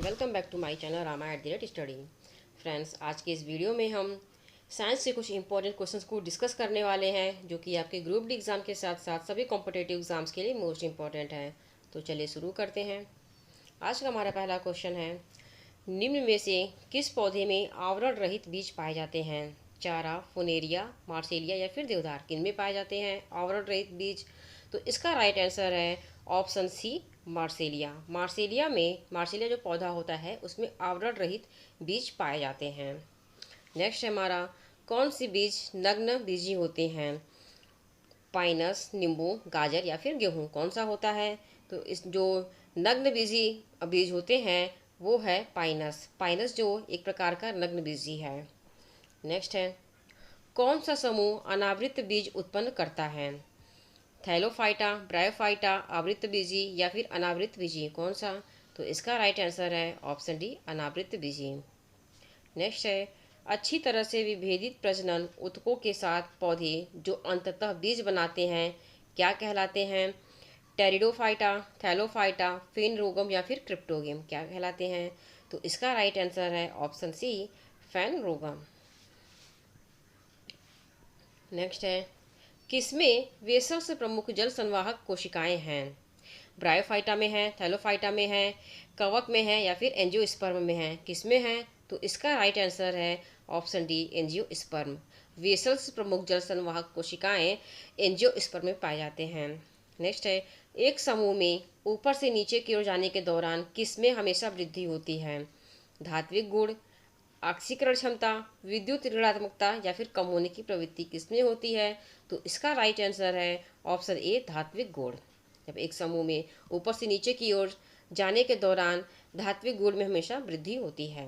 Welcome back to my channel Rama at the rate study. Friends, आज के इस video में हम साइंस से कुछ इंपॉर्टेंट क्वेश्चंस को डिस्कस करने वाले हैं जो कि आपके ग्रुप डी एग्ज़ाम के साथ साथ सभी कॉम्पिटेटिव एग्ज़ाम्स के लिए मोस्ट इंपॉर्टेंट है। तो चलिए शुरू करते हैं। आज का हमारा पहला क्वेश्चन है, निम्न में से किस पौधे में आवरण रहित बीज पाए जाते हैं? चारा, फुनेरिया, मार्सेलिया या फिर देवदार, किन में पाए जाते हैं आवरण रहित बीज? तो इसका राइट आंसर है ऑप्शन सी, मार्सेलिया। मार्सेलिया जो पौधा होता है उसमें आवरण रहित बीज पाए जाते हैं। नेक्स्ट है हमारा, कौन सी बीज नग्न बीजी होते हैं? पाइनस, नींबू, गाजर या फिर गेहूं, कौन सा होता है? तो इस जो नग्न बीजी बीज होते हैं वो है पाइनस। पाइनस जो एक प्रकार का नग्न बीजी है। नेक्स्ट है, कौन सा समूह अनावृत बीज उत्पन्न करता है? थैलोफाइटा, ब्रायोफाइटा, आवृत बीजी या फिर अनावृत बीजी, कौन सा? तो इसका राइट आंसर है ऑप्शन डी, अनावृत बीजी। नेक्स्ट है, अच्छी तरह से विभेदित प्रजनन ऊतकों के साथ पौधे जो अंततः बीज बनाते हैं क्या कहलाते हैं? टेरिडोफाइटा, थैलोफाइटा, फेनरोगम या फिर क्रिप्टोगम, क्या कहलाते हैं? तो इसका राइट आंसर है ऑप्शन सी, फेनरोगम। नेक्स्ट है, किसमें वे सबसे प्रमुख जल संवाहक कोशिकाएं हैं? ब्रायोफाइटा में है, थैलोफाइटा में है, कवक में है या फिर एंजियोस्पर्म में है, किसमें है? तो इसका राइट आंसर है ऑप्शन डी, एंजियोस्पर्म। वेसल्स प्रमुख जल संवाहक कोशिकाएं एंजियोस्पर्म में पाए जाते हैं। नेक्स्ट है, एक समूह में ऊपर से नीचे की ओर जाने के दौरान किसमें हमेशा वृद्धि होती है? धात्विक गुण, ऑक्सीकरण क्षमता, विद्युत ऋणात्मकता या फिर कम होने की प्रवृत्ति, किसमें होती है? तो इसका राइट आंसर है ऑप्शन ए, धात्विक गुण। जब एक समूह में ऊपर से नीचे की ओर जाने के दौरान धात्विक गुण में हमेशा वृद्धि होती है।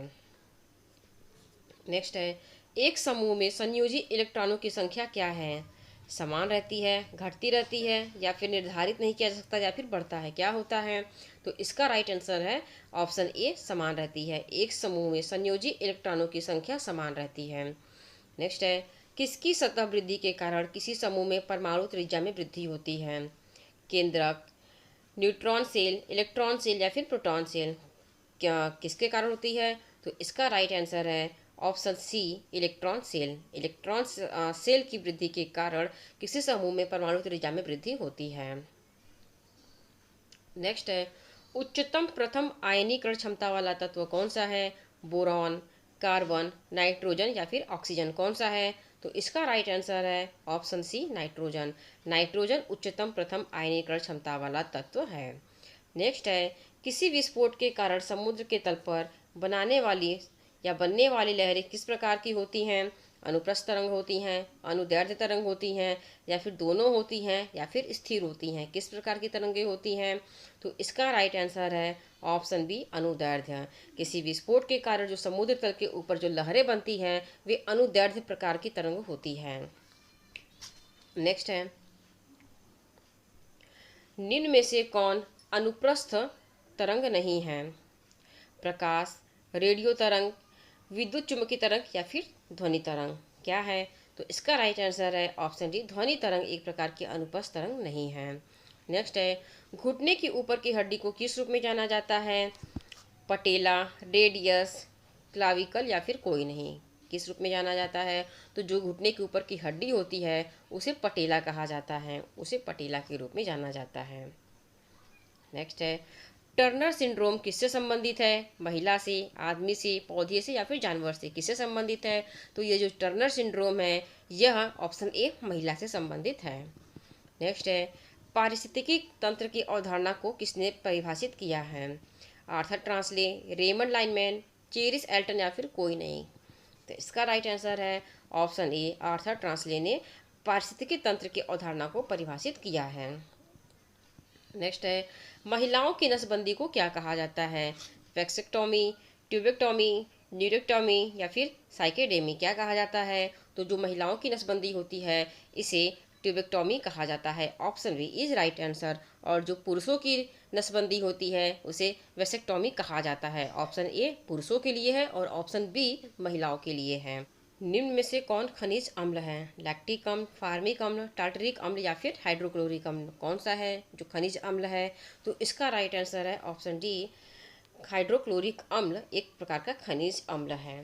नेक्स्ट है, एक समूह में संयोजी इलेक्ट्रॉनों की संख्या क्या है? समान रहती है, घटती रहती है या फिर निर्धारित नहीं किया जा सकता या फिर बढ़ता है, क्या होता है? तो इसका राइट आंसर है ऑप्शन ए, समान रहती है। एक समूह में संयोजी इलेक्ट्रॉनों की संख्या समान रहती है। नेक्स्ट है, किसकी सतह वृद्धि के कारण किसी समूह में परमाणु त्रिज्या में वृद्धि होती है? केंद्रक, न्यूट्रॉन सेल, इलेक्ट्रॉन सेल या फिर प्रोटॉन सेल, क्या किसके कारण होती है? तो इसका राइट आंसर है option C, electron cell. Electron cell की वृद्धि के कारण किसी समूह में परमाणु त्रिज्या में वृद्धि होती है। नेक्स्ट है, उच्चतम प्रथम आयनीकरण क्षमता वाला तत्व कौन सा है? बोरॉन, कार्बन, नाइट्रोजन या फिर ऑक्सीजन, कौन सा है? तो इसका राइट आंसर है ऑप्शन सी, नाइट्रोजन। नाइट्रोजन उच्चतम प्रथम आयनीकरण क्षमता वाला तत्व है। नेक्स्ट है, किसी विस्फोट के कारण समुद्र के तल पर बनाने वाली या बनने वाली लहरें किस प्रकार की होती हैं? अनुप्रस्थ तरंग होती हैं, अनुदैर्ध्य तरंग होती हैं या फिर दोनों होती हैं या फिर स्थिर होती हैं, किस प्रकार की तरंगें होती हैं? तो इसका राइट आंसर है ऑप्शन बी, अनुदैर्ध्य। किसी विस्फोट के कारण जो समुद्र तल के ऊपर जो लहरें बनती हैं वे अनुदैर्ध्य प्रकार की तरंग होती हैं। नेक्स्ट है, निम्न में से कौन अनुप्रस्थ तरंग नहीं है? प्रकाश, रेडियो तरंग, विद्युत चुम्बकीय तरंग या फिर ध्वनि तरंग, क्या है? तो इसका राइट आंसर है ऑप्शन डी, ध्वनि तरंग एक प्रकार की अनुप्रस्थ तरंग नहीं है। नेक्स्ट है, घुटने के ऊपर की हड्डी को किस रूप में जाना जाता है? पटेला, रेडियस, क्लाविकल या फिर कोई नहीं, किस रूप में जाना जाता है? तो जो घुटने के ऊपर की हड्डी होती है उसे पटेला कहा जाता है, उसे पटेला के रूप में जाना जाता है। नेक्स्ट है, टर्नर सिंड्रोम किससे संबंधित है? महिला से, आदमी से, पौधे से या फिर जानवर से, किससे संबंधित है? तो ये जो टर्नर सिंड्रोम है यह ऑप्शन ए, महिला से संबंधित है। नेक्स्ट है, पारिस्थितिकी तंत्र की अवधारणा को किसने परिभाषित किया है? Arthur Tansley, Raymond Lindeman, Charles Elton या फिर कोई नहीं। तो इसका राइट आंसर है ऑप्शन ए, आर्थर ट्रांसले ने पारिस्थितिकी तंत्र की अवधारणा को परिभाषित किया है। नेक्स्ट है, महिलाओं की नसबंदी को क्या कहा जाता है? वैक्सेक्टोमी, ट्यूबेक्टोमी, न्यूरेक्टोमी या फिर साइकेडेमी, क्या कहा जाता है? तो जो महिलाओं की नसबंदी होती है इसे ट्यूबेक्टोमी कहा जाता है, option B is right answer. और जो पुरुषों की नसबंदी होती है उसे वैसेक्टोमी कहा जाता है, ऑप्शन ए पुरुषों के लिए है और ऑप्शन बी महिलाओं के लिए है। निम्न में से कौन खनिज अम्ल है? लैक्टिक अम्ल, फार्मिक अम्ल, टार्टरिक अम्ल या फिर हाइड्रोक्लोरिक अम्ल, कौन सा है जो खनिज अम्ल है? तो इसका राइट आंसर है ऑप्शन डी, हाइड्रोक्लोरिक अम्ल एक प्रकार का खनिज अम्ल है।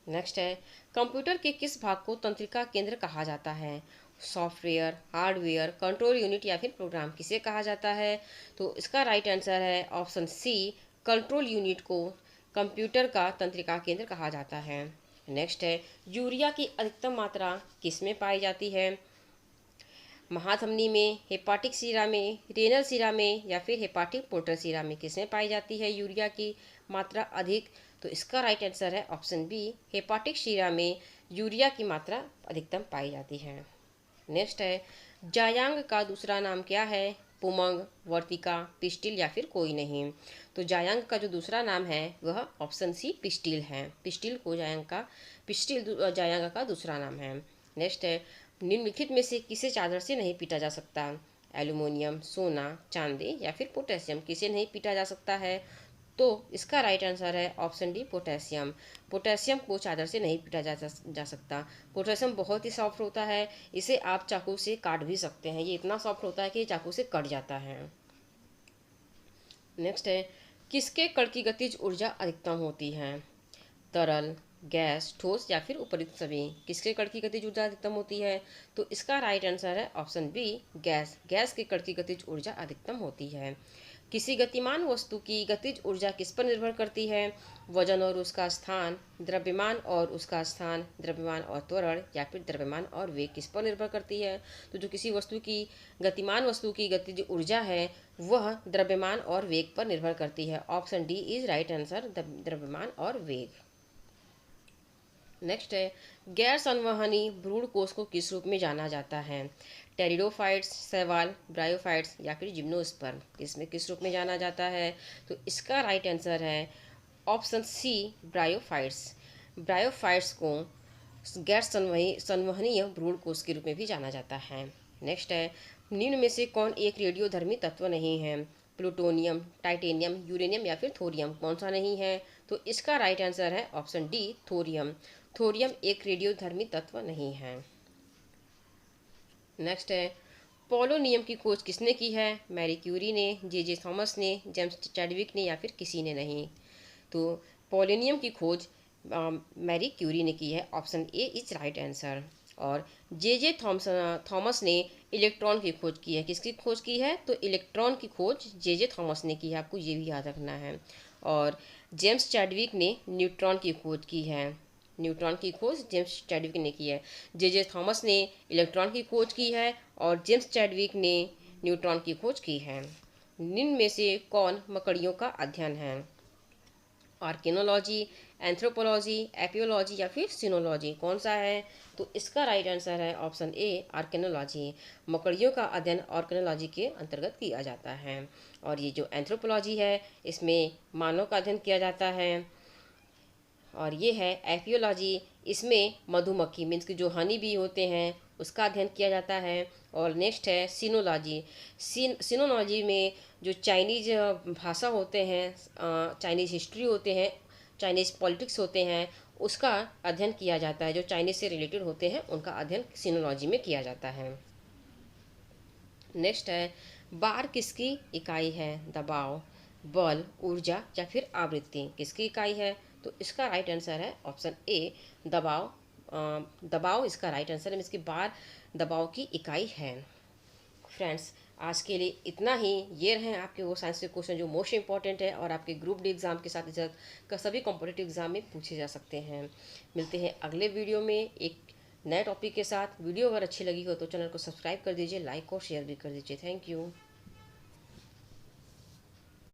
नेक्स्ट है, कंप्यूटर के किस भाग को तंत्रिका केंद्र कहा जाता है? सॉफ्टवेयर, हार्डवेयर, कंट्रोल यूनिट या फिर प्रोग्राम, किसे कहा जाता है? तो इसका राइट आंसर है ऑप्शन सी, कंट्रोल यूनिट को कंप्यूटर का तंत्रिका केंद्र कहा जाता है। नेक्स्ट है, यूरिया की अधिकतम मात्रा किस में पाई जाती है? महाधमनी में, हेपाटिक सीरा में, रेनल सीरा में या फिर हेपाटिक पोर्टल सीरा में, किसमें पाई जाती है यूरिया की मात्रा अधिक? तो इसका राइट आंसर है ऑप्शन बी, हेपाटिक सीरा में यूरिया की मात्रा अधिकतम पाई जाती है। नेक्स्ट है, जायांग का दूसरा नाम क्या है? पुमंग, वर्तिका, पिस्टिल या फिर कोई नहीं। तो जायांग का जो दूसरा नाम है वह ऑप्शन सी पिस्टिल है। पिस्टिल जायांग का दूसरा नाम है। नेक्स्ट है, निम्नलिखित में से किसे चादर से नहीं पीटा जा सकता? एल्यूमिनियम, सोना, चांदी या फिर पोटेशियम, किसे नहीं पीटा जा सकता है? तो इसका राइट आंसर है ऑप्शन डी, पोटेशियम। पोटेशियम को चादर से नहीं पीटा जा सकता। पोटेशियम बहुत ही सॉफ्ट होता है, इसे आप चाकू से काट भी सकते हैं। ये इतना सॉफ्ट होता है कि चाकू से कट जाता है। नेक्स्ट है, किसके कण की गतिज ऊर्जा अधिकतम होती है? तरल, गैस, ठोस या फिर उपरोक्त सभी, किसके कण की गतिज ऊर्जा अधिकतम होती है? तो इसका राइट आंसर है ऑप्शन बी, गैस। गैस के कण की गतिज ऊर्जा अधिकतम होती है। किसी गतिमान वस्तु की गतिज ऊर्जा किस पर निर्भर करती है? वजन और उसका स्थान, द्रव्यमान और उसका स्थान, द्रव्यमान और त्वरण या फिर द्रव्यमान और वेग, किस पर निर्भर करती है? तो जो किसी वस्तु की गतिमान वस्तु की गतिज ऊर्जा है वह द्रव्यमान और वेग पर निर्भर करती है। Option D is right answer, द्रव्यमान और वेग। नेक्स्ट है, गैर संवहनी भ्रूण कोष को किस रूप में जाना जाता है? टेरिडोफाइट्स, शैवाल, ब्रायोफाइट्स या फिर जिम्नोस्पर्म, इसमें किस रूप में जाना जाता है? तो इसका राइट आंसर है ऑप्शन सी, ब्रायोफाइट्स। ब्रायोफाइट्स को गैर संवहनीय भ्रूण कोष के रूप में भी जाना जाता है। नेक्स्ट है, निम्न में से कौन एक रेडियोधर्मी तत्व नहीं है? प्लूटोनियम, टाइटेनियम, यूरेनियम या फिर थोरियम, कौन सा नहीं है? तो इसका राइट आंसर है ऑप्शन डी, थोरियम। थोरियम एक रेडियोधर्मी तत्व नहीं है। नेक्स्ट है, पोलोनियम की खोज किसने की है? मैरी क्यूरी ने, जे थॉमस ने, जेम्स चैडविक ने या फिर किसी ने नहीं। तो पोलोनियम की खोज मैरी क्यूरी ने की है। Option A is right answer. और जे थॉमस ने इलेक्ट्रॉन की खोज की है। किसकी खोज की है? तो इलेक्ट्रॉन की खोज जे थॉमस ने की है, आपको ये भी याद रखना है। और जेम्स चैडविक ने न्यूट्रॉन की खोज की है। न्यूट्रॉन की खोज जेम्स चैडविक ने की है। जे थॉमस ने इलेक्ट्रॉन की खोज की है और जेम्स चैडविक ने न्यूट्रॉन की खोज की है। निम्न में से कौन मकड़ियों का अध्ययन है? आर्किनोलॉजी, एंथ्रोपोलॉजी, एपियोलॉजी या फिर सिनोलॉजी, कौन सा है? तो इसका राइट आंसर है ऑप्शन ए, आर्किनोलॉजी। मकड़ियों का अध्ययन आर्किनोलॉजी के अंतर्गत किया जाता है। और ये जो एंथ्रोपोलॉजी है इसमें मानव का अध्ययन किया जाता है। और ये है एपियोलॉजी, इसमें मधुमक्खी मीन्स कि जो हनी बी होते हैं उसका अध्ययन किया जाता है। और नेक्स्ट है सिनोलॉजी। सिनोलॉजी में जो चाइनीज भाषा होते हैं, चाइनीज हिस्ट्री होते हैं, चाइनीज पॉलिटिक्स होते हैं, उसका अध्ययन किया जाता है। जो चाइनीज से रिलेटेड होते हैं उनका अध्ययन सिनोलॉजी में किया जाता है। नेक्स्ट है, बार किसकी इकाई है? दबाव, बल, ऊर्जा या फिर आवृत्ति, किसकी इकाई है? तो इसका राइट आंसर है ऑप्शन ए, दबाव। दबाव इसका राइट आंसर है, इसकी बार दबाव की इकाई है। फ्रेंड्स, आज के लिए इतना ही। ये रहे आपके वो साइंस के क्वेश्चन जो मोस्ट इंपॉर्टेंट है और आपके ग्रुप डी एग्ज़ाम के साथ साथ सभी कॉम्पिटिटिव एग्ज़ाम में पूछे जा सकते हैं। मिलते हैं अगले वीडियो में एक नए टॉपिक के साथ। वीडियो अगर अच्छी लगी हो तो चैनल को सब्सक्राइब कर दीजिए, लाइक और शेयर भी कर दीजिए। Thank you.